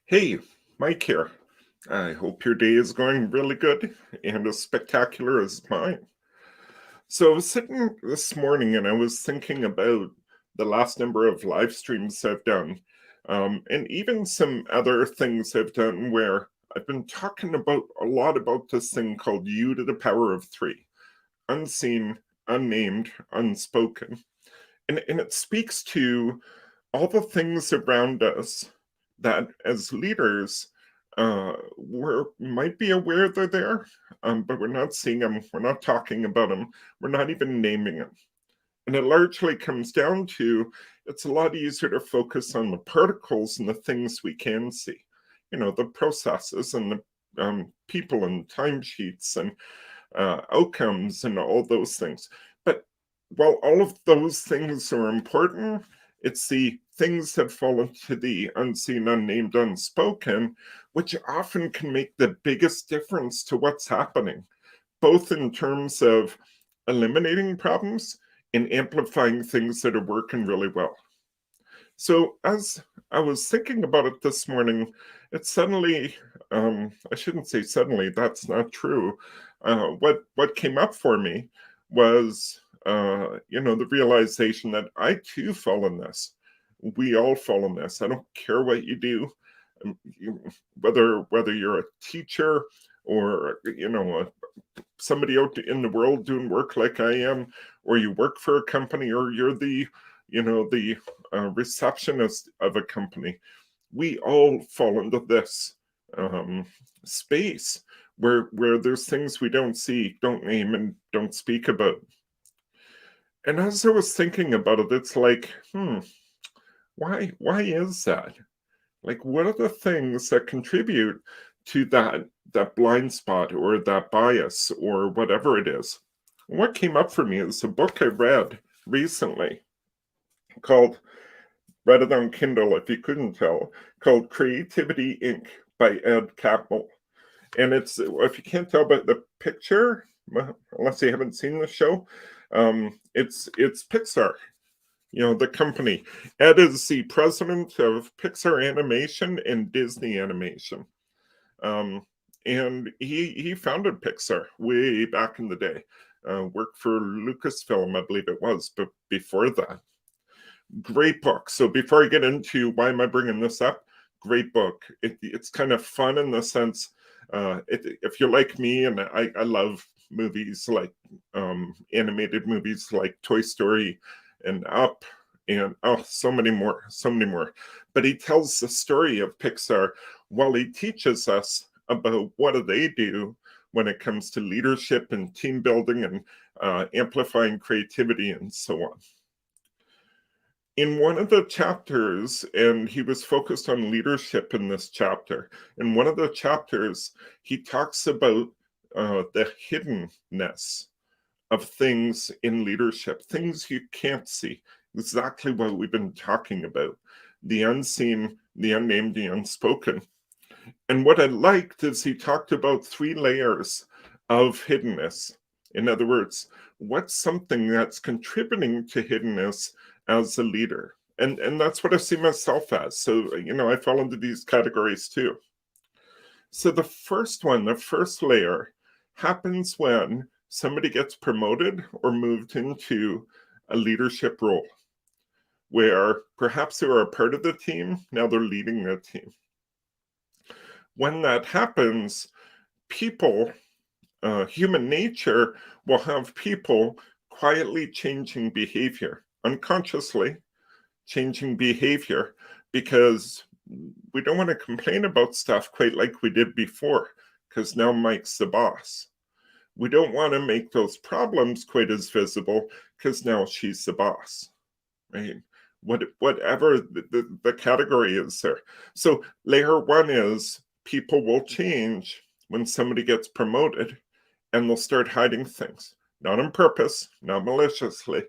Hey, Mike here. I hope your day is going really good and as spectacular as mine. So I was sitting this morning and I was thinking about the last number of live streams I've done, and even some other things I've done where I've been talking about a lot about this thing called U to the power of three, unseen, unnamed, unspoken. And it speaks to all the things around us that as leaders we might be aware they're there, but we're not seeing them, we're not talking about them, we're not even naming them. And it largely comes down to it's a lot easier to focus on the particles and the things we can see, the processes and the people and timesheets and outcomes and all those things. But while all of those things are important, it's the things that fall into the unseen, unnamed, unspoken, which often can make the biggest difference to what's happening, both in terms of eliminating problems and amplifying things that are working really well. So, as I was thinking about it this morning, it suddenly, I shouldn't say suddenly, that's not true. What came up for me was, the realization that I too fall in this. We all fall in this. I don't care what you do, whether you're a teacher or somebody out in the world doing work like I am, or you work for a company, or you're the receptionist of a company. We all fall into this um, space where there's things we don't see, don't name, and don't speak about. And as I was thinking about it, it's like, why is that? Like, what are the things that contribute to that blind spot or that bias or whatever it is? What came up for me is a book I read recently called, read it on Kindle if you couldn't tell, called Creativity Inc. by Ed Catmull. And it's, if you can't tell by the picture, unless you haven't seen the show, it's Pixar, the company. Ed is the president of Pixar Animation and Disney Animation. Um, and he founded Pixar way back in the day. Worked for Lucasfilm, I believe it was, but before that. Great book. So before I get into why am I bringing this up, great book. It's kind of fun in the sense, if you're like me, and I love movies like animated movies like Toy Story and Up, and so many more, so many more. But he tells the story of Pixar while he teaches us about what do they do when it comes to leadership and team building and amplifying creativity and so on. In one of the chapters, and he was focused on leadership in this chapter, in one of the chapters, he talks about the hidden-ness of things in leadership, things you can't see, exactly what we've been talking about, the unseen, the unnamed, the unspoken. And what I liked is he talked about 3 layers of hiddenness. In other words, what's something that's contributing to hiddenness as a leader? And that's what I see myself as. So, I fall into these categories too. So the first one, the first layer, happens when somebody gets promoted or moved into a leadership role where perhaps they were a part of the team, now they're leading the team. When that happens, people, human nature will have people quietly changing behavior, unconsciously changing behavior, because we don't want to complain about stuff quite like we did before, because now Mike's the boss. We don't want to make those problems quite as visible, because now she's the boss, right? Whatever the category is there. So layer 1 is people will change when somebody gets promoted, and they'll start hiding things, not on purpose, not maliciously,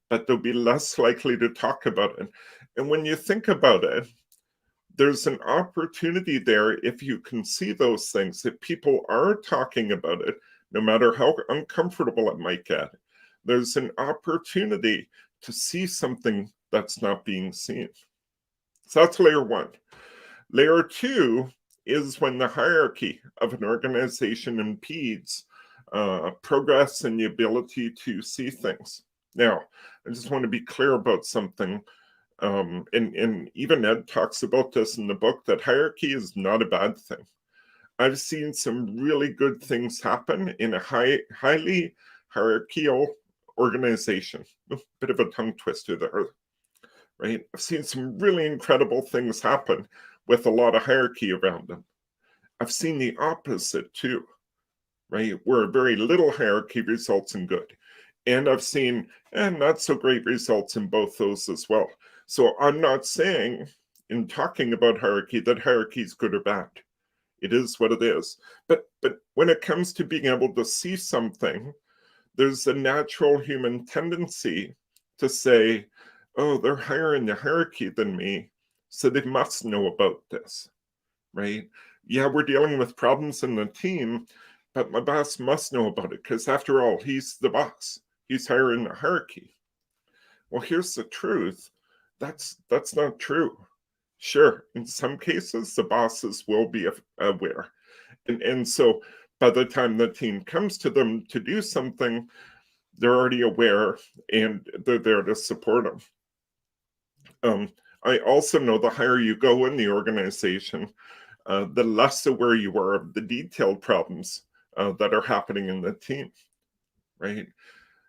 but they'll be less likely to talk about it. And when you think about it, there's an opportunity there, if you can see those things, that people are talking about it, no matter how uncomfortable it might get. There's an opportunity to see something that's not being seen. So that's layer 1. Layer 2 is when the hierarchy of an organization impedes progress and the ability to see things. Now, I just want to be clear about something. And even Ed talks about this in the book, that hierarchy is not a bad thing. I've seen some really good things happen in a highly hierarchical organization. A bit of a tongue twister there, right? I've seen some really incredible things happen with a lot of hierarchy around them. I've seen the opposite too, right? Where very little hierarchy results in good. And I've seen not so great results in both those as well. So I'm not saying in talking about hierarchy that hierarchy is good or bad. It is what it is. But when it comes to being able to see something, there's a natural human tendency to say, oh, they're higher in the hierarchy than me, so they must know about this, right? Yeah, we're dealing with problems in the team, but my boss must know about it because after all, he's the boss. He's higher in the hierarchy. Well, here's the truth. That's not true. Sure, in some cases, the bosses will be aware. And so by the time the team comes to them to do something, they're already aware and they're there to support them. I also know the higher you go in the organization, the less aware you are of the detailed problems that are happening in the team, right?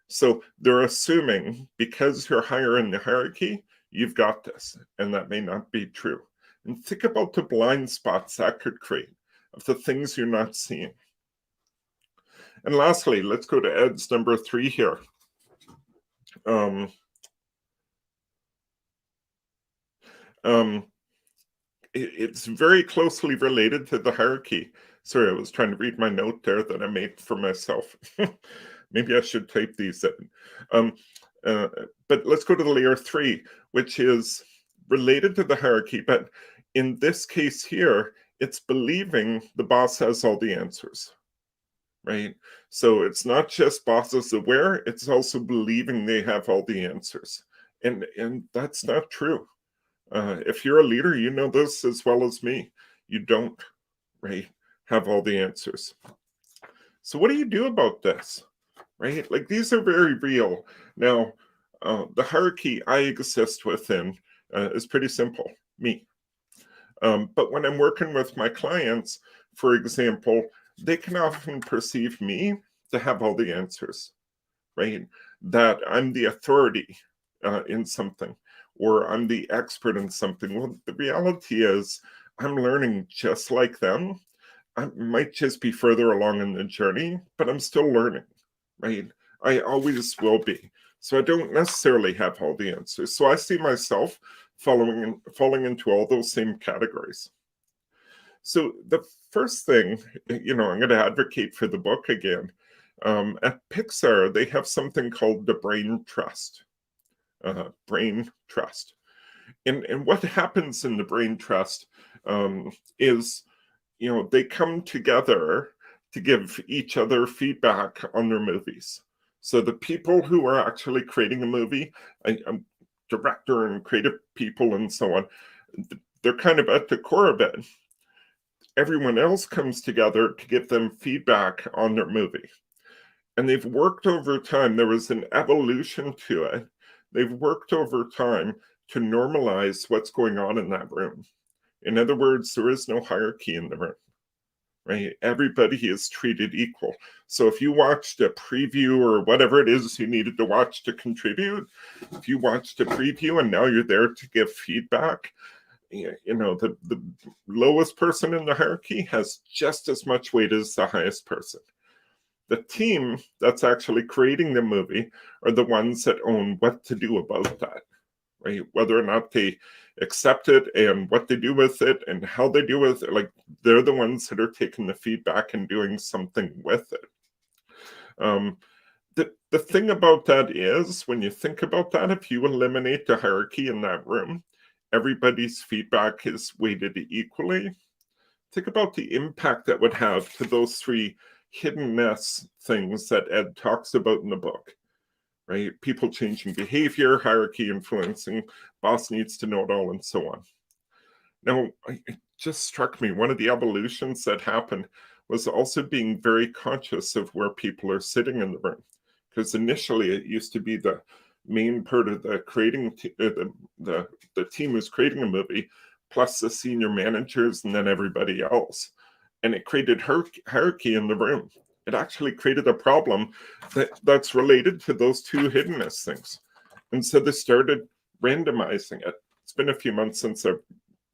So they're assuming because you're higher in the hierarchy, you've got this, and that may not be true. And think about the blind spots that could create of the things you're not seeing. And lastly, let's go to Ed's number 3 here. It's very closely related to the hierarchy. Sorry, I was trying to read my note there that I made for myself. Maybe I should type these in. But let's go to the layer 3, which is related to the hierarchy. But in this case here, it's believing the boss has all the answers, right? So it's not just bosses aware, it's also believing they have all the answers. And that's not true. If you're a leader, you know this as well as me. You don't, right, have all the answers. So what do you do about this, right? Like, these are very real. Now, the hierarchy I exist within is pretty simple, me. But when I'm working with my clients, for example, they can often perceive me to have all the answers, right? That I'm the authority in something, or I'm the expert in something. Well, the reality is I'm learning just like them. I might just be further along in the journey, but I'm still learning, right? I always will be. So I don't necessarily have all the answers. So I see myself falling into all those same categories. So the first thing, I'm going to advocate for the book again. At Pixar, they have something called the brain trust. Brain trust. And what happens in the brain trust is, they come together to give each other feedback on their movies. So the people who are actually creating a movie, director and creative people and so on, they're kind of at the core of it. Everyone else comes together to give them feedback on their movie. And they've worked over time. There was an evolution to it. They've worked over time to normalize what's going on in that room. In other words, there is no hierarchy in the room, right? Everybody is treated equal. So if you watched a preview or whatever it is you needed to watch to contribute, if you watched a preview and now you're there to give feedback, the lowest person in the hierarchy has just as much weight as the highest person. The team that's actually creating the movie are the ones that own what to do about that, right? Whether or not they accept it and what they do with it and how they do with it, like, they're the ones that are taking the feedback and doing something with it. The thing about that is, when you think about that, if you eliminate the hierarchy in that room, everybody's feedback is weighted equally. Think about the impact that would have to those 3 hidden-ness things that Ed talks about in the book, right? People changing behavior, hierarchy influencing, boss needs to know it all, and so on. Now, just struck me. One of the evolutions that happened was also being very conscious of where people are sitting in the room. Because initially it used to be the main part of the creating the team was creating a movie, plus the senior managers and then everybody else. And it created hierarchy in the room. It actually created a problem that's related to those two hiddenness things. And so they started randomizing it. It's been a few months since I've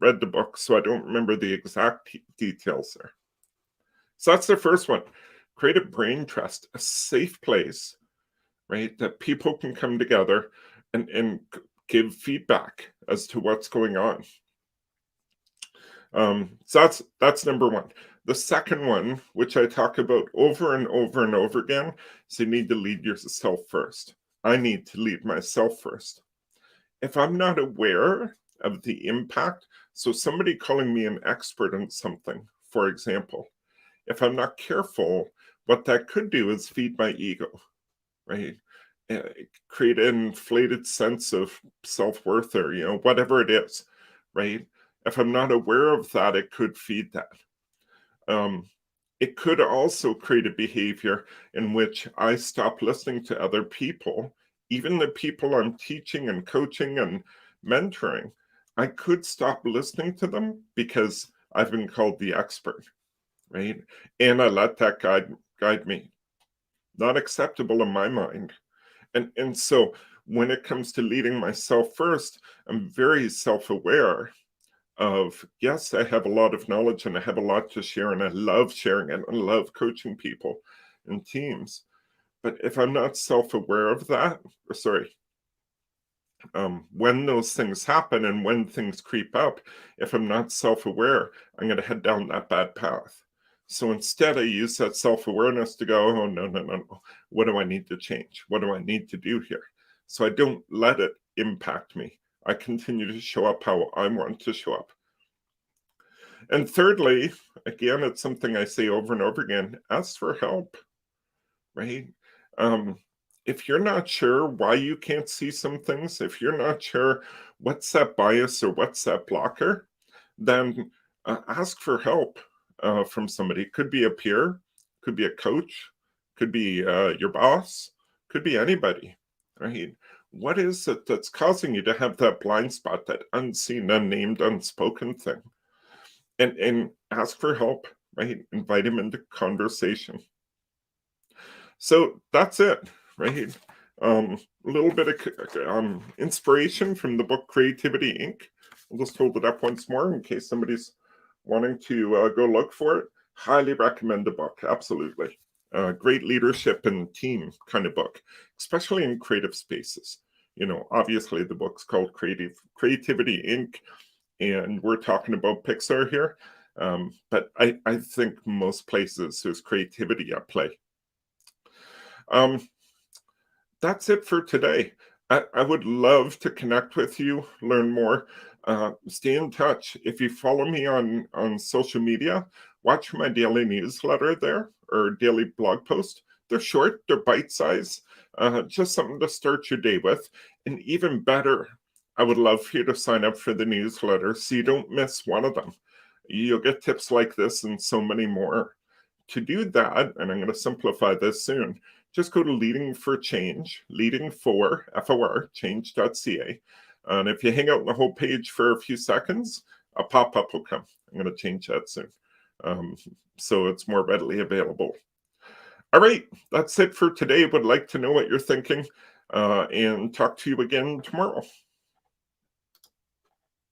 read the book, so I don't remember the exact details there. So that's the first one. Create a brain trust, a safe place, right, that people can come together and give feedback as to what's going on. So that's number one. The second one, which I talk about over and over and over again, is you need to lead yourself first. I need to lead myself first. If I'm not aware of the impact, so somebody calling me an expert in something, for example, if I'm not careful, what that could do is feed my ego, right? Create an inflated sense of self-worth or, whatever it is, right? If I'm not aware of that, it could feed that. It could also create a behavior in which I stop listening to other people, even the people I'm teaching and coaching and mentoring. I could stop listening to them because I've been called the expert, right? And I let that guide me. Not acceptable in my mind. And so when it comes to leading myself first, I'm very self-aware of, yes, I have a lot of knowledge and I have a lot to share and I love sharing it and I love coaching people and teams. But if I'm not self-aware of that, when those things happen and when things creep up, if I'm not self-aware, I'm going to head down that bad path. So instead, I use that self-awareness to go, oh, no. What do I need to change? What do I need to do here? So I don't let it impact me. I continue to show up how I want to show up. And thirdly, again, it's something I say over and over again, ask for help, right? If you're not sure why you can't see some things, if you're not sure what's that bias or what's that blocker, then ask for help from somebody. It could be a peer, could be a coach, could be your boss, could be anybody, right? What is it that's causing you to have that blind spot, that unseen, unnamed, unspoken thing? And ask for help, right? Invite him into conversation. So that's it, right? A little bit of inspiration from the book Creativity Inc. I'll just hold it up once more in case somebody's wanting to go look for it. Highly recommend the book, absolutely. Great leadership and team kind of book, especially in creative spaces. Obviously the book's called Creativity Inc. And we're talking about Pixar here. But I think most places there's creativity at play. That's it for today. I would love to connect with you, learn more, stay in touch. If you follow me on social media, watch my daily newsletter there or daily blog post. They're short, they're bite-sized, just something to start your day with. And even better, I would love for you to sign up for the newsletter so you don't miss one of them. You'll get tips like this and so many more. To do that, and I'm going to simplify this soon, just go to Leading for Change, F-O-R, change.ca. And if you hang out on the whole page for a few seconds, a pop-up will come. I'm going to change that soon. So it's more readily available. All right, that's it for today. Would like to know what you're thinking and talk to you again tomorrow.